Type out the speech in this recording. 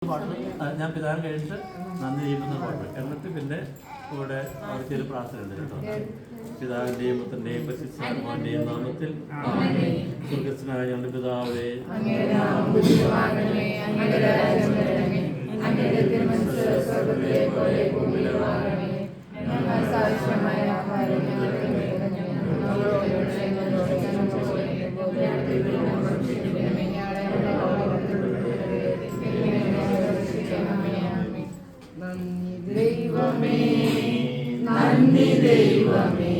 പാട്ട് ഞാൻ പിതാവിനെ കഴിഞ്ഞിട്ട് നന്ദി ചെയ്യുന്ന പാട്ട് എന്നിട്ട് പിന്നെ ഇവിടെ അവർക്കൊരു പ്രാർത്ഥന ഉണ്ട് കേട്ടോ. പിതാവിൻ്റെയും പുത്രൻ്റെയും പരിശുദ്ധാത്മാവിൻ്റെയും നാമത്തിൽ സ്വർഗ്ഗസ്ഥനായ ഞങ്ങളുടെ പിതാവേ, നന്ദി ദൈവമേ,